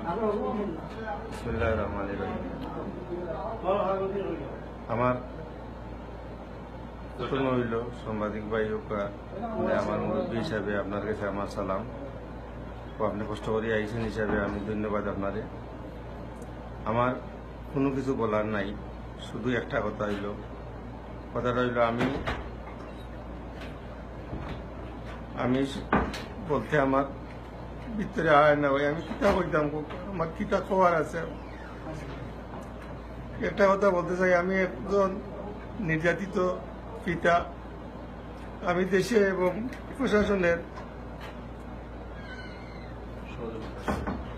বিসমিল্লাহির রহমানির রহিম। আমার প্রথম হইল সাংবাদিক ভাই হোক আমার মুরব্বী হিসাবে আপনার কাছে আমার সালাম ও আপনি কষ্ট করে আইসেন হিসাবে আমি ধন্যবাদ আপনারে। আমার কোনো কিছু বলার নাই, শুধু একটা কথাটা হইল আমি বলতে আমার ভিতরে আয় না ভাই, আমি কিতা বলতাম, আমার কিতা খবর আছে। একটা কথা বলতে চাই, আমি একজন নির্যাতিত পিতা। আমি দেশে এবং প্রশাসনের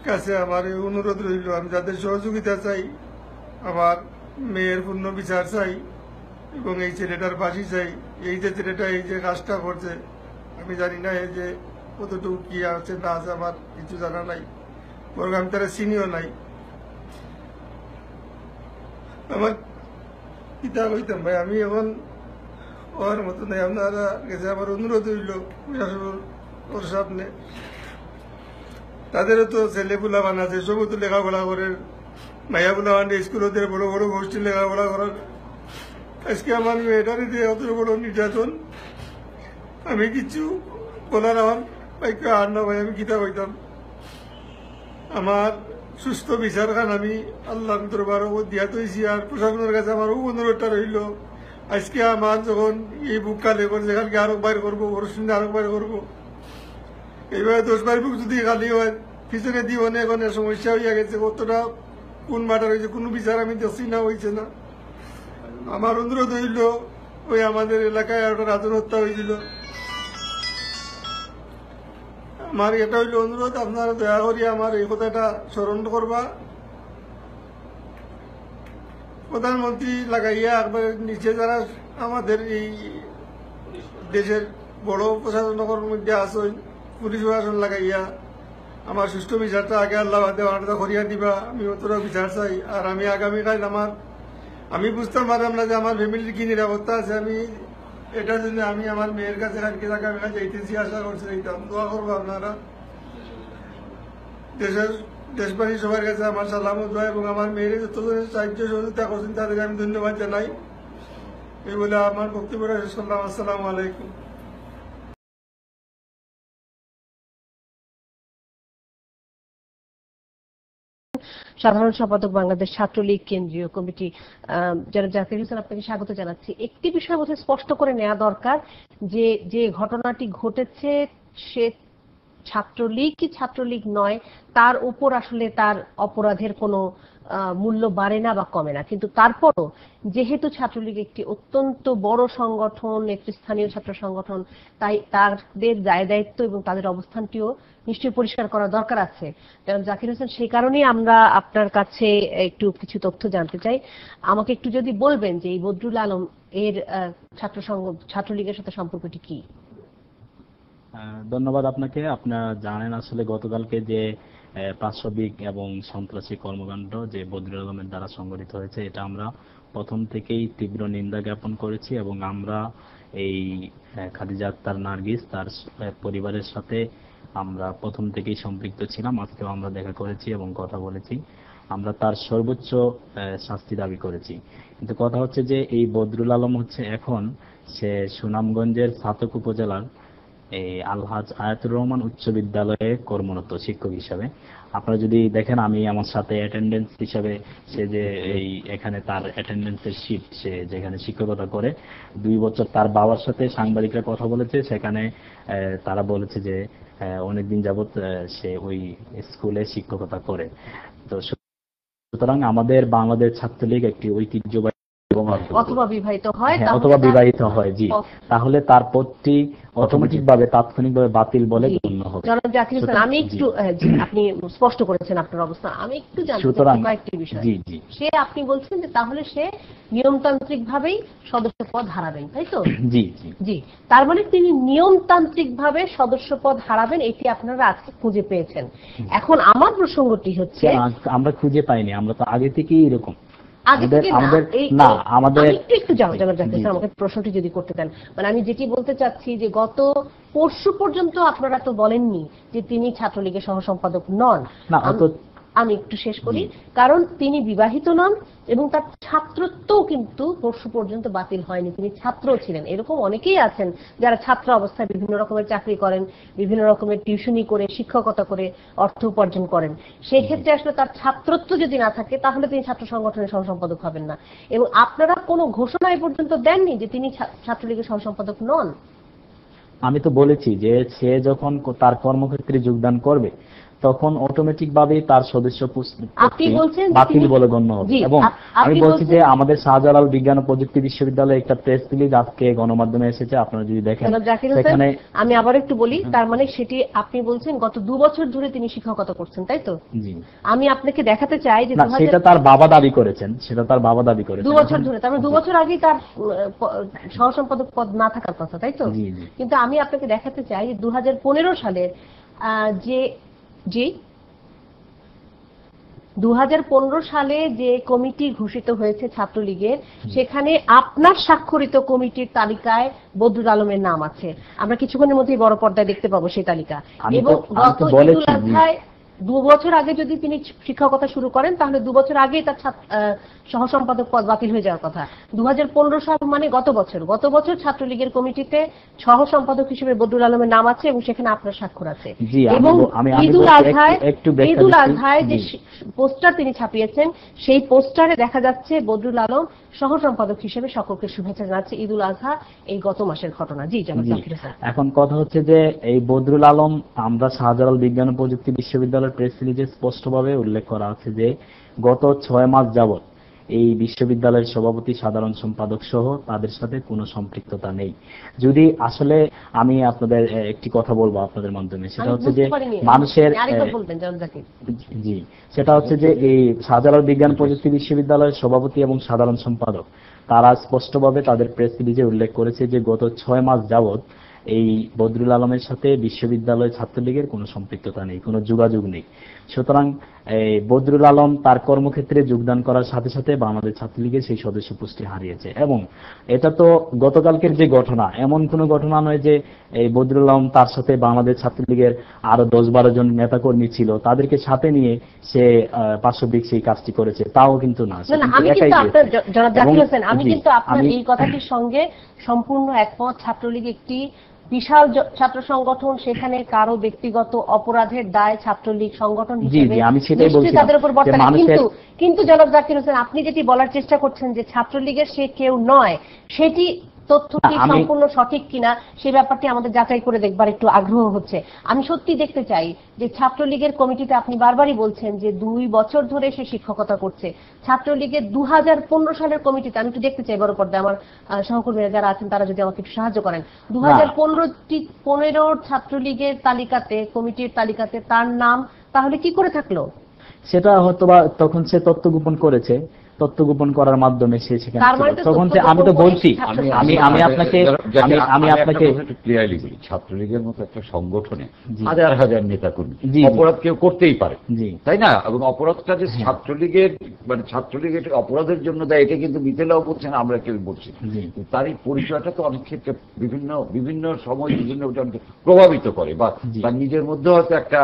কাছে আমার এই অনুরোধ রইল, আমি যাদের সহযোগিতা চাই, আমার মেয়ের পূর্ণ বিচার চাই এবং এই ছেলেটার ফাঁসি চাই। এই যে ছেলেটা এই যে কাজটা করছে, আমি জানি না এই যে কতটুকু কি আছে না আছে, আমার কিছু জানা নাই, বরং আমি তারা চিনিও নাই। আমার কিতা হইতাম ভাই, আমি এখন ওর মতো নাই। আপনারা কাছে আমার অনুরোধ হইল ওর সামনে, তাদেরও তো ছেলে বুলা বানাচ্ছে, সবও তো লেখাপড়া করে, মাইয়া বুলা বানিয়ে স্কুলতে বড় বড় গোষ্ঠী লেখাপড়া করার। আজকে আমার মেয়েটারে দিয়ে অত বড় নির্যাতন, আমি কিছু বলার আমার বাক্য আর না ভাই। আমি কিতা হইতাম, আমার সুস্থ বিচার খান আমি আল্লাহ দরবারে দিয়া তৈছি। আর প্রশাসনের কাছে আমার অনুরোধটা রইল, আজকে আমার যখন এই বুক কালে যেখানকে আরো বাইর করবো, ওর সঙ্গে আরো বাইর করবো, এইভাবে 10 বার বুক যদি খালি হয় পিছনে দিব না। এখন সমস্যা হইয়া গেছে, কতটা কোন মাটার হয়েছে কোনো বিচার আমি দেখছি না, হয়েছে না। আমার অনুরোধ হইল, ওই আমাদের এলাকায় একটা রাজন হত্যা হয়েছিল, আমার এটা হইল অনুরোধ, আপনারা দয়া করি আমার এই কথাটা স্মরণ করবা। প্রধানমন্ত্রী লাগাইয়া একবার নিচে যারা আমাদের এই দেশের বড় প্রশাসনের মধ্যে আসেন, পুলিশ প্রশাসন লাগাইয়া আমার সুষ্ঠু বিচারটা আগে আল্লাহ দেওয়াটা করিয়া দিবা। আমি অতটা বিচার চাই। আর আমি আগামীকাল আমি বুঝতে পারলাম না যে আমার ফ্যামিলির কি নিরাপত্তা আছে। আমি এটার জন্য আমি আমার মেয়ের কাছে আগামীকাল যাইতেছি, আশা করছি যাইতাম। দোয়া করবো আপনারা। দেশবাসী সবার কাছে আমার সালাম ও দোয়া, এবং আমার মেয়ের যতজনের সাহায্য সহযোগিতা করছেন তাদেরকে আমি ধন্যবাদ জানাই। এই বলে আমার বক্তব্যটা শেষ করলাম। আসসালামু আলাইকুম। সাধারণ সম্পাদক বাংলাদেশ ছাত্রলীগ কেন্দ্রীয় কমিটি, জনাব জাকির হোসেন, আপনাকে স্বাগত জানাচ্ছি। একটি বিষয় বোধহয় স্পষ্ট করে নেওয়া দরকার যে যে ঘটনাটি ঘটেছে সে ছাত্রলীগ কি ছাত্রলীগ নয়, তার উপর আসলে তার অপরাধের কোনো মূল্য বাড়ে না বা কমে না। কিন্তু তারপরও যেহেতু ছাত্রলীগ একটি অত্যন্ত বড় সংগঠন, একটি স্থানীয় ছাত্র সংগঠন, তাই তাদের দায় দায়িত্ব এবং তাদের অবস্থানটিও নিশ্চয়ই পরিষ্কার করা দরকার আছে। জনাব জাকির হোসেন, সেই কারণেই আমরা আপনার কাছে একটু কিছু তথ্য জানতে চাই। আমাকে একটু যদি বলবেন যে এই বদরুল আলম এর ছাত্রলীগের সাথে সম্পর্কটি কি? ধন্যবাদ আপনাকে। আপনারা জানেন আসলে গতকালকে যে পাশবিক এবং সন্ত্রাসী কর্মকাণ্ড যে বদরুল আলমের দ্বারা সংগঠিত হয়েছে, এটা আমরা প্রথম থেকেই তীব্র নিন্দা জ্ঞাপন করেছি এবং আমরা এই খাদিজা আক্তার নার্গিস তার পরিবারের সাথে আমরা প্রথম থেকেই সম্পৃক্ত ছিলাম। আজকেও আমরা দেখা করেছি এবং কথা বলেছি। আমরা তার সর্বোচ্চ শাস্তি দাবি করেছি। কিন্তু কথা হচ্ছে যে এই বদরুল আলম হচ্ছে এখন সে সুনামগঞ্জের ছাতক উপজেলার এই আলহাজ আয়াতুর রহমান উচ্চ বিদ্যালয়ে কর্মরত শিক্ষক হিসাবে। আপনারা যদি দেখেন, আমি আমার সাথে অ্যাটেন্ডেন্স হিসাবে সে যে এই এখানে তার অ্যাটেন্ডেন্সের শিট, সে যেখানে শিক্ষকতা করে 2 বছর তার বাবার সাথে সাংবাদিকরা কথা বলেছে। সেখানে তারা বলেছে যে অনেকদিন যাবৎ সে ওই স্কুলে শিক্ষকতা করে। তো সুতরাং আমাদের বাংলাদেশ ছাত্রলীগ একটি ঐতিহ্যবাহী অথবা বিবাহিত হয়, অথবা বিবাহিত হয়, জি, তাহলে তার পদটি অটোমেটিক ভাবে তাৎক্ষণিকভাবে বাতিল বলে গণ্য হবে। জনাব জাকির হোসেন, আমি একটু আপনি স্পষ্ট করেছেন আপনার অবস্থান, আমি একটু জানতে চাই কয়েকটি বিষয়। সে আপনি বলছেন যে তাহলে সে নিয়মতান্ত্রিক ভাবেই সদস্য পদ হারাবেন, তাই তো? জি জি জি। তার মানে তিনি নিয়মতান্ত্রিক ভাবে সদস্য পদ হারাবেন, এটি আপনারা আজকে খুঁজে পেয়েছেন। এখন আমার প্রসঙ্গটি হচ্ছে, আমরা খুঁজে পাইনি, আমরা তো আগে থেকেই এরকম। আমাকে প্রশ্নটি যদি করতে দেন, মানে আমি যেটি বলতে চাচ্ছি যে গত পরশু পর্যন্ত আপনারা তো বলেননি যে তিনি ছাত্রলীগের সহ সম্পাদক নন। আমি একটু শেষ করি, কারণ তিনি বিবাহিত নন এবং তার ছাত্রত্বও কিন্তু পরশু পর্যন্ত বাতিল হয়নি, তিনি ছাত্র ছিলেন। এরকম অনেকেই আছেন যারা ছাত্র অবস্থায় বিভিন্ন রকমের চাকরি করেন, বিভিন্ন রকমের টিউশনি করে, শিক্ষকতা করে অর্থ উপার্জন করেন। সেই ক্ষেত্রে আসলে তার ছাত্রত্ব যদি না থাকে তাহলে তিনি ছাত্র সংগঠনের সহসম্পাদক হবেন না। এবং আপনারা কোনো ঘোষণা এ পর্যন্ত দেননি যে তিনি ছাত্রলীগের সহসম্পাদক নন। আমি তো বলেছি যে সে যখন তার কর্মক্ষেত্রে যোগদান করবে তখন অটোমেটিক ভাবেই তার সদস্য বাতিল বলে গণ্য হবে। এবং আমি বলছি যে আমাদের শাহজালাল বিজ্ঞান ও প্রযুক্তি বিশ্ববিদ্যালয়ে একটা প্রেস রিলিজ আজকে গণমাধ্যমে এসেছে, আপনারা যদি দেখেন সেখানে। আমি আবার একটু বলি, তার মানে সেটি আপনি বলছেন গত 2 বছর ধরে তিনি শিক্ষকতা করছেন, তাই তো? জি। আমি আপনাকে দেখাতে চাই যে সেটা তার বাবা দাবি করেছেন, 2 বছর ধরে, তার মানে 2 বছর আগেই তার সহসম্পাদক পদ না থাকার কথা, তাই তো? কিন্তু আমি আপনাকে দেখাতে চাই যে 2015 সালের যে 2015 সালে যে কমিটি ঘোষিত হয়েছে ছাত্রলীগের, সেখানে আপনার স্বাক্ষরিত কমিটির তালিকায় বদরুল আলমের নাম আছে। আমরা কিছুক্ষণের মধ্যেই বড় পর্দায় দেখতে পাবো সেই তালিকা। এবং গত ঈদুল আজহায় 2 বছর আগে যদি তিনি শিক্ষকতা শুরু করেন তাহলে 2 বছর আগেই তার সহসম্পাদক পদ বাতিল হয়ে যাওয়ার কথা। 2015 সাল মানে গত বছর ছাত্রলীগের কমিটিতে সহসম্পাদক হিসেবে বদরুল আলমের নাম আছে এবং সেখানে আপনার স্বাক্ষর আছে। এবং ঈদুল আজহায় যে পোস্টার তিনি ছাপিয়েছেন সেই পোস্টারে দেখা যাচ্ছে বদরুল আলম সহসম্পাদক হিসেবে সকলকে শুভেচ্ছা জানাচ্ছে। ঈদুল আজহা এই গত মাসের ঘটনা। জি জনাব জাকির হোসেন। এখন কথা হচ্ছে যে এই বদরুল আলম, আমরা শাহজালাল বিজ্ঞান ও প্রযুক্তি বিশ্ববিদ্যালয়ের প্রেস রিলিজে স্পষ্টভাবে উল্লেখ করা আছে যে গত 6 মাস যাবত এই বিশ্ববিদ্যালয়ের সভাপতি, সাধারণ সম্পাদক সহ তাদের সাথে কোনো সম্পৃক্ততা নেই। যদি আসলে আমি আপনাদের একটি কথা বলবো আপনাদের মাধ্যমে, সেটা হচ্ছে যে মানুষের সেটা হচ্ছে যে এই শাহজালাল বিজ্ঞান প্রযুক্তি বিশ্ববিদ্যালয়ের সভাপতি এবং সাধারণ সম্পাদক তারা স্পষ্টভাবে তাদের প্রেস রিলিজে উল্লেখ করেছে যে গত 6 মাস যাবত এই বদরুল আলমের সাথে বিশ্ববিদ্যালয় ছাত্রলীগের কোনো সম্পৃক্ততা নেই, কোনো যোগাযোগ নেই। সুতরাং বদরুল আলম তার কর্মক্ষেত্রে যোগদান করার সাথে সাথে বাংলাদেশ ছাত্রলীগের সেই সদস্য পুষ্টি হারিয়েছে। এবং এটা তো গতকালকের যে ঘটনা, এমন কোনো ঘটনা নয় যে এই বদরুল আলম তার সাথে বাংলাদেশ ছাত্রলীগের আরো 10-12 জন নেতাকর্মী ছিল, তাদেরকে সাথে নিয়ে সে পাশবিক সেই কাজটি করেছে, তাও কিন্তু না। আমি কিন্তু আপনার এই কথাটির সঙ্গে সম্পূর্ণ একমত। ছাত্রলীগ একটি বিশাল ছাত্র সংগঠন, সেখানে কারো ব্যক্তিগত অপরাধের দায় ছাত্রলীগ সংগঠন হিসেবে তাদের উপর বর্তায়। কিন্তু জনাব জাকির হোসেন, আপনি যেটি বলার চেষ্টা করছেন যে ছাত্রলীগের সে কেউ নয়, সেটি তথ্যটি সম্পূর্ণ সঠিক কিনা সেই ব্যাপারটি আমাদের যাচাই করে দেখবার একটু আগ্রহ হচ্ছে। আমি সত্যি দেখতে চাই যে ছাত্রলীগের কমিটিতে আপনি বারবারই বলছেন যে 2 বছর ধরে সে শিক্ষকতা করছে। ছাত্রলীগের 2015 সালের কমিটিতে আমি একটু দেখতে চাই বড় পর্দায়, আমার সহকর্মীরা যারা আছেন তারা যদি আমাকে একটু সাহায্য করেন। 2015 ছাত্রলীগের তালিকাতে, কমিটির তালিকাতে তার নাম তাহলে কি করে থাকলো? সেটা হয়তো তখন সে তথ্য গোপন করেছে, তথ্য গোপন করার মাধ্যমে সে সেখানে তখন আমি তো বলছি, আমি আপনাকে ক্লিয়ারলি বলি, ছাত্রলীগের মতো একটা সংগঠনে হাজার হাজার নেতাকর্মী, অপরাধ কেউ করতেই পারে, তাই না? এবং অপরাধটা যে ছাত্রলীগের মানে ছাত্রলীগের অপরাধের জন্য দেয় এটা কিন্তু মিথিলাও বলছে না, আমরা কেউ বলছি। তার এই পরিচয়টা তো অনেক ক্ষেত্রে বিভিন্ন সময় বিভিন্ন প্রভাবিত করে, বা তার নিজের মধ্যে হয়তো একটা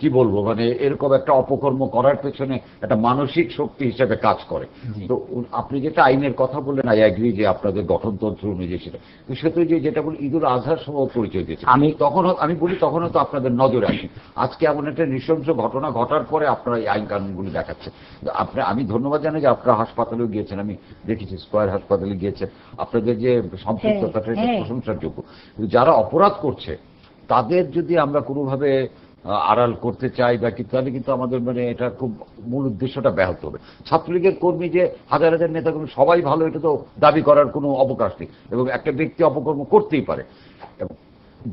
কি বলবো মানে এরকম একটা অপকর্ম করার পেছনে একটা মানসিক শক্তি হিসেবে কাজ করে। তো আপনি যেটা আইনের কথা বললেন, আই অ্যাগ্রি যে আপনাদের গঠনতন্ত্র অনুযায়ী সেটা যেটা বলি ঈদুল আজহার সময় পরিচয় দিয়েছে, আমি বলি তখন তো আপনাদের নজরে আসি। আজকে এমন একটা নৃশংস ঘটনা ঘটার পরে আপনারা এই আইন কানুনগুলি দেখাচ্ছে। আমি ধন্যবাদ জানাই যে আপনারা হাসপাতালেও গিয়েছেন, আমি দেখেছি স্কয়ার হাসপাতালে গিয়েছেন, আপনাদের যে সম্পৃক্ততাটা প্রশংসার যোগ্য। যারা অপরাধ করছে তাদের যদি আমরা কোনোভাবে আড়াল করতে চাই বা কিন্তু তাহলে কিন্তু আমাদের মানে এটা খুব মূল উদ্দেশ্যটা ব্যাহত হবে। ছাত্রলীগের কর্মী যে হাজার হাজার নেতাকর্মী সবাই ভালো, এটা তো দাবি করার কোনো অবকাশ নেই, এবং একটা ব্যক্তি অপকর্ম করতেই পারে।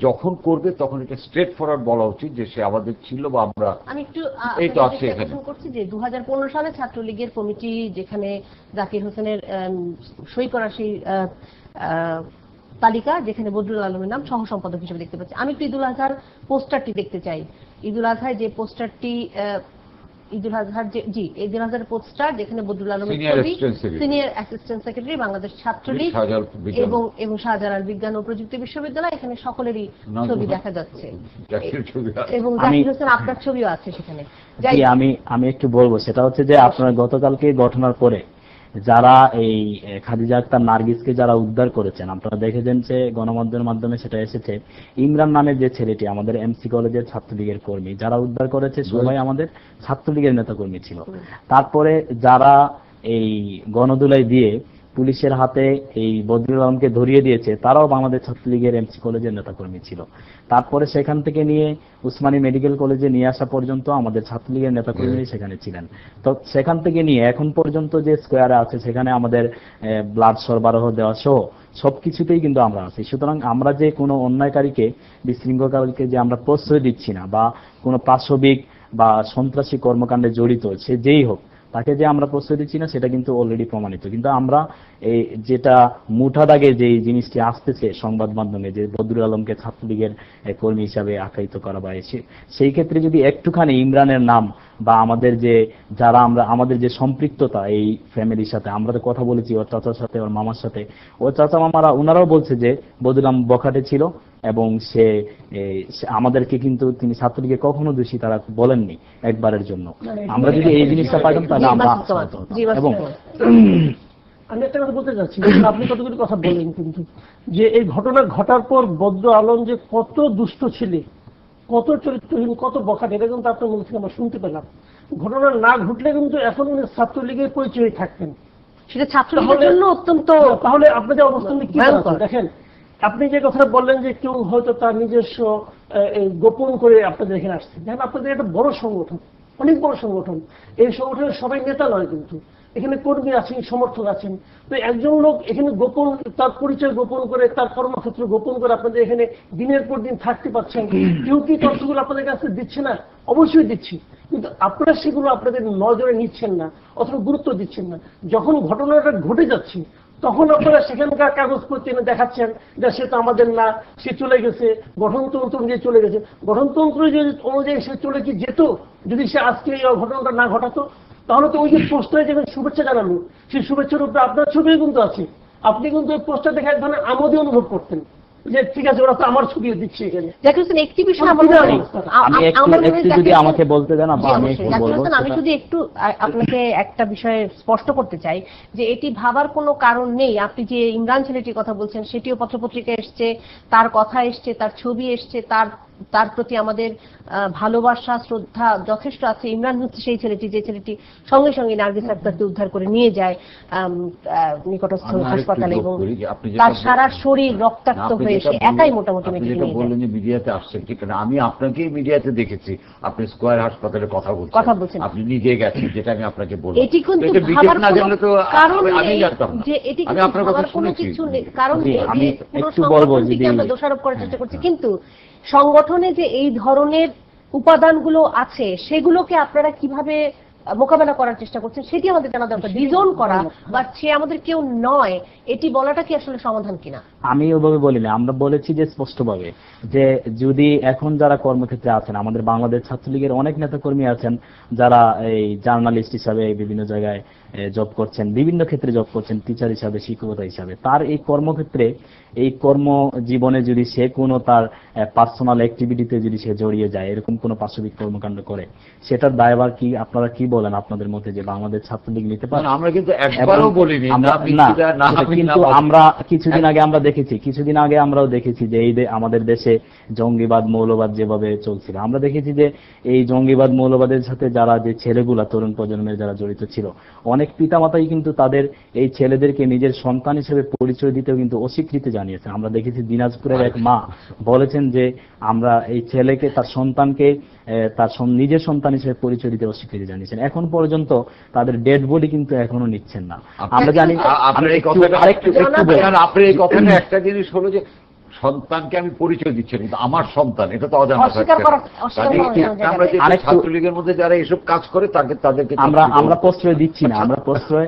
যখন করবে তখন এটা স্ট্রেট ফরওয়ার্ড বলা উচিত যে সে আমাদের ছিল বা আমরা এই তো আছে এখানে করছি যে 2015 সালে ছাত্রলীগের কমিটি যেখানে জাকির হোসেনের সই করা সেই তালিকা, যেখানে বদরুল আলমের নাম সহ সম্পাদক হিসেবে দেখতে পাচ্ছি। আমি একটু ঈদুল আজহার পোস্টারটি দেখতে চাই। ঈদুল আজহায় যে পোস্টারটি ঈদুল আজহার ঈদুল আজহার পোস্টার যেখানে বদরুল আলমের ছবি, senior assistant secretary Bangladesh Chhatra League এবং শাহজালাল বিজ্ঞান ও প্রযুক্তি বিশ্ববিদ্যালয়, এখানে সকলেরই ছবি দেখা যাচ্ছে এবং জাকির হোসেন আপনার ছবিও আছে সেখানে। আমি একটু বলবো, সেটা হচ্ছে যে আপনারা গতকালকে ঘটনার পরে যারা এই খাদিজা আক্তার নার্গিসকে যারা উদ্ধার করেছেন, আপনারা দেখেছেন যে গণমাধ্যমের মাধ্যমে সেটা এসেছে, ইমরান নামের যে ছেলেটি আমাদের এমসি কলেজের ছাত্রলীগের কর্মী, যারা উদ্ধার করেছে সবাই আমাদের ছাত্রলীগের নেতাকর্মী ছিল। তারপরে যারা এই গণদুলাই দিয়ে পুলিশের হাতে এই বদরুল আলমকে ধরিয়ে দিয়েছে তারাও বাংলাদেশ ছাত্রলীগের এমসি কলেজের নেতাকর্মী ছিল। তারপরে সেখান থেকে নিয়ে উসমানী মেডিকেল কলেজে নিয়ে আসা পর্যন্ত আমাদের ছাত্রলীগের নেতাকর্মী সেখানে ছিলেন। তো সেখান থেকে নিয়ে এখন পর্যন্ত যে স্কোয়ারে আছে সেখানে আমাদের ব্লাড সরবরাহ দেওয়া সহ সবকিছুতেই কিন্তু আমরা আছি। সুতরাং আমরা যে কোনো অন্যায়কারীকে, বিশৃঙ্খলকারীকে যে আমরা প্রশ্রয় দিচ্ছি না বা কোনো পাশবিক বা সন্ত্রাসী কর্মকাণ্ডে জড়িত সে যেই হোক তাকে যে আমরা প্রশ্রয় দিচ্ছি না সেটা কিন্তু অলরেডি প্রমাণিত। কিন্তু আমরা এই যেটা মুঠা দাগে যে জিনিসটি আসতেছে সংবাদ মাধ্যমে যে বদরুল আলমকে ছাত্রলীগের কর্মী হিসাবে আখ্যায়িত করা বা সেই ক্ষেত্রে যদি একটুখানি ইমরানের নাম বা আমাদের যে যারা আমাদের যে সম্পৃক্ততা এই ফ্যামিলির সাথে, আমরা তো কথা বলেছি ওর চাচার সাথে, ওর মামার সাথে, ওর চাচা মামারা ওনারাও বলছে যে বদরুল আলম বখাটে ছিল এবং সে আমাদেরকে কিন্তু তিনি ছাত্রলীগে কখনো দোষী তারা বলেননি একবারের জন্য। আমরা যদি এই জিনিসটা পাইতাম তাহলে আমরা এবং আমি একটা কথা বলতে চাচ্ছি, আপনি কতগুলি কথা বলেন কিন্তু যে এই ঘটনা ঘটার পর বদরুল আলম যে কত দুষ্ট ছিল, কত চরিত্রহীন, কত বখাটে, এটা কিন্তু আপনার মুখ থেকে আমরা শুনতে পেলাম। ঘটনা না ঘটলে কিন্তু এখন উনি ছাত্রলীগের পরিচয় থাকতেন, সেটা ছাত্রলীগের জন্য অত্যন্ত। তাহলে আপনাদের অবস্থান কি দেখেন, আপনি যে কথা বললেন যে কেউ হয়তো তার নিজস্ব গোপন করে আপনাদের এখানে আসছে, দেখেন আপনাদের একটা বড় সংগঠন, অনেক বড় সংগঠন, এই সংগঠনের সবাই নেতা নয়, কিন্তু এখানে কর্মী আছেন, সমর্থক আছেন। তো একজন লোক এখানে গোপন তার পরিচয় গোপন করে, তার কর্মক্ষেত্র গোপন করে আপনাদের এখানে দিনের পর দিন থাকতে পারছেন। কেউ কি তথ্যগুলো আপনাদের কাছে দিচ্ছে না? অবশ্যই দিচ্ছি, কিন্তু আপনারা সেগুলো আপনাদের নজরে নিচ্ছেন না অথবা গুরুত্ব দিচ্ছেন না। যখন ঘটনাটা ঘটে যাচ্ছে তখন আপনারা সেখানকার কাগজপত্র এনে দেখাচ্ছেন যে সে তো আমাদের না, সে চলে গেছে, গঠনতন্ত্র অনুযায়ী চলে গেছে। গঠনতন্ত্র অনুযায়ী সে চলে কি যেত যদি সে আজকে এই ঘটনাটা না ঘটাতো? তাহলে তো ওই যে পোস্টারে যেখানে শুভেচ্ছা জানালো সেই শুভেচ্ছার উপরে আপনার ছবিও কিন্তু আছে। আপনি কিন্তু ওই পোস্টার দেখে এক ধরনের আমোদই অনুভব করতেন যে ঠিক আছে ওরা তো আমার ছবিও দিচ্ছে এখানে। একটি বিষয় আমাকে বলতে দেন, আমি শুধু একটু আপনাকে একটা বিষয়ে স্পষ্ট করতে চাই যে এটি ভাবার কোনো কারণ নেই। আপনি যে ইমরান ছেলেটির কথা বলছেন সেটিও পত্রপত্রিকা এসছে, তার কথা এসছে, তার ছবি এসছে, তার প্রতি আমাদের ভালোবাসা শ্রদ্ধা যথেষ্ট আছে। ইমরান হচ্ছে সেই ছেলেটি যে ছেলেটি সঙ্গে সঙ্গে নার্গিস আক্তারকে উদ্ধার করে নিয়ে যায় নিকটস্থ হাসপাতালে এবং তার সারা শরীর রক্তাক্ত হয়ে সে একাই মোটামুটি মিডিয়াতে আসছেন। ঠিক না, আমি আপনাকেই মিডিয়াতে দেখেছি আপনি স্কয়ার হাসপাতালে কথা বলছেন, আপনি নিজে গেছেন, যেটা আমি আপনাকে বললাম। এটি কিন্তু না জানলে তো আমি জানতাম না, যে এটি আমি আপনার কথা শুনেছি। কারণ আমি একটু বলবো যদি আমরা দোষারোপ করার চেষ্টা করছি, কিন্তু সংগঠনে যে এই ধরনের উপাদানগুলো আছে সেগুলোকে আপনারা কিভাবে মোকাবেলা করার চেষ্টা করছেন সেটি আমাদের জানা দরকার। ডিজোন করা বা সে আমাদের কেউ নয় এটি বলাটা কি আসলে সমাধান কিনা? আমি ওভাবে বলি না, আমরা বলেছি যে স্পষ্টভাবে যে যদি এখন যারা কর্মক্ষেত্রে আছেন, আমাদের বাংলাদেশ ছাত্রলীগের অনেক নেতাকর্মী আছেন যারা এই জার্নালিস্ট হিসাবে বিভিন্ন জায়গায় জব করছেন, বিভিন্ন ক্ষেত্রে জব করছেন, টিচার হিসাবে, শিক্ষকতা হিসাবে, তার এই কর্মক্ষেত্রে এই কর্মজীবনে যদি সে কোনো তার পার্সোনাল অ্যাক্টিভিটিতে যদি সে জড়িয়ে যায়, এরকম কোনো পাশবিক কর্মকাণ্ড করে, সেটার দায়ভার কি আপনারা কি বলেন আপনাদের মধ্যে যে বাংলাদেশ ছাত্রলীগ নিতে পারে? আমরা কিন্তু একবারও বলিনি না, কিন্তু আমরা কিছুদিন আগে আমরা দেখেছি, কিছুদিন আগে আমরাও দেখেছি যে এই আমাদের দেশে জঙ্গিবাদ মৌলবাদ যেভাবে চলছিল, আমরা দেখেছি যে এই জঙ্গিবাদ মৌলবাদের সাথে যারা যে ছেলেগুলা তরুণ প্রজন্মের যারা জড়িত ছিল, অনেক পিতামাতাই কিন্তু তাদের এই ছেলেদেরকে নিজের সন্তান হিসেবে পরিচয় দিতেও কিন্তু অস্বীকৃতি জানিয়েছে। আমরা দেখেছি দিনাজপুরের এক মা বলেছেন যে আমরা এই ছেলেকে, তার সন্তানকে তার নিজের সন্তান হিসেবে পরিচয় দিতে অস্বীকৃতি জানিয়েছেন। এখন পর্যন্ত তাদের ডেড বডি কিন্তু এখনো নিচ্ছেন না। আমরা জানি আপনার এই কথাটা একটা জিনিস হলো যে সন্তানকে আমি পরিচয় দিচ্ছি কিন্তু আমার সন্তান এটা তো অজানা অস্বীকার থাকছে করা- অস্বীকার করা না। যায় আমরা যে না। ছাত্রলীগের মধ্যে যারা এসব কাজ করে তাদেরকে আমরা প্রশ্রয় দিচ্ছি না, আমরা প্রশ্রয়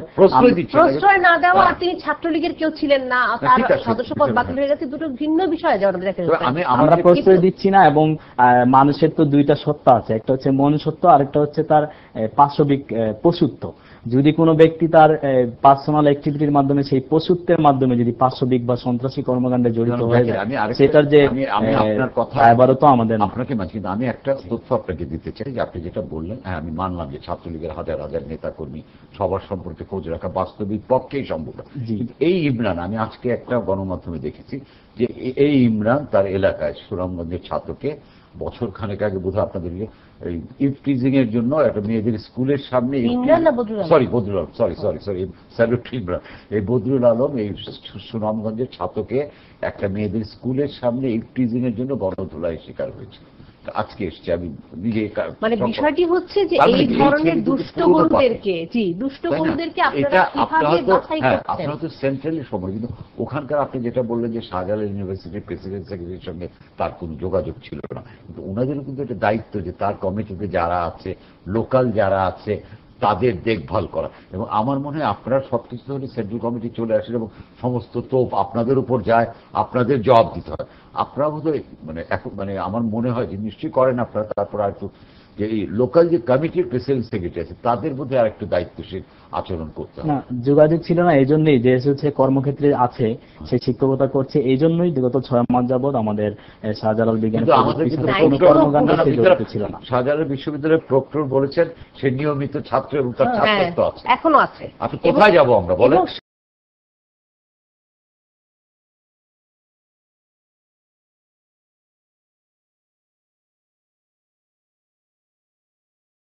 দিচ্ছি না। প্রশ্রয় না দেওয়া আর তিনি ছাত্রলীগের কেউ ছিলেন না, তার ঠিক আছে, সদস্যপদ ঠিক আছে। বাতিল হয়ে গেছে, দুটো ভিন্ন বিষয় যেমন আমরা দেখতে তবে পাচ্ছি। আমরা প্রশ্রয় দিচ্ছি না। এবং মানুষের তো দুইটা সত্তা আছে, একটা হচ্ছে মনুষ্যত্ব, আরেকটা হচ্ছে তার পাশবিক পশুত্ব। যদি কোনো ব্যক্তি তার পার্সোনাল অ্যাক্টিভিটির মাধ্যমে সেই পশুত্বের মাধ্যমে যদি পাশবিক বা সন্ত্রাসী কর্মকাণ্ডে জড়িত হয়ে যায়, সেটার যে আপনার কথা এবারও তো আমাদের না। আপনাকে মাঝে কিন্তু আমি একটা তথ্য আপনাকে দিতে চাই যে আপনি যেটা বললেন, হ্যাঁ আমি মানলাম যে ছাত্রলীগের হাজার হাজার নেতাকর্মী সবার সম্পর্কে খোঁজ রাখা বাস্তবিক পক্ষেই সম্ভব না। কিন্তু এই ইমরান, আমি আজকে একটা গণমাধ্যমে দেখেছি যে এই ইমরান তার এলাকায় সুনামগঞ্জের ছাত্রকে বছর খানেক আগে বোধহয় আপনাদের এই ইফটিজিং এর জন্য একটা মেয়েদের স্কুলের সামনে বদরুল আলম স্যালুট ইমরান, এই বদরুল আলম এই সুনামগঞ্জের ছাত্রকে একটা মেয়েদের স্কুলের সামনে ইফটিজিং এর জন্য গণধোলায় শিকার হয়েছে। আজকে এসছে, আমি নিজে মানে বিষয়টি হচ্ছে যে এই ধরনের দুষ্ট গরুদেরকে আপনারা কিভাবে বাছাই করছেন? আপনারা তো সেন্ট্রালি সময়, কিন্তু ওখানকার আপনি যেটা বললেন যে শাহজালাল ইউনিভার্সিটির প্রেসিডেন্ট সেক্রেটারির সঙ্গে তার কোনো যোগাযোগ ছিল না, কিন্তু ওনাদেরও কিন্তু একটা দায়িত্ব যে তার কমিটিতে যারা আছে, লোকাল যারা আছে, তাদের দেখভাল করা। এবং আমার মনে হয় আপনারা সবকিছু হলে সেন্ট্রাল কমিটি চলে আসেন এবং সমস্ত তোপ আপনাদের উপর যায়, আপনাদের জবাব দিতে হয়। আপনারা বোধহয় মানে আমার মনে হয় যে নিশ্চয়ই করেন আপনারা, তারপর আর একটু যে এই লোকাল যে কমিটির প্রেসিডেন্ট সেক্রেটারি আছে তাদের মধ্যে আর একটু দায়িত্বশীল আচরণ করতে হবে। না, যোগাযোগ ছিল না, এই জন্যই যে হচ্ছে কর্মক্ষেত্রে আছে, সে শিক্ষকতা করছে, এই জন্যই বিগত 6 মাস যাবৎ আমাদের শাহজালাল বিজ্ঞান ছিল না। শাহজালাল বিশ্ববিদ্যালয়ের প্রক্টর বলেছেন সে নিয়মিত ছাত্র এবং তার ছাত্রত্ব আছে, এখনো আছে। আপনি কোথায় যাবো আমরা বলেন?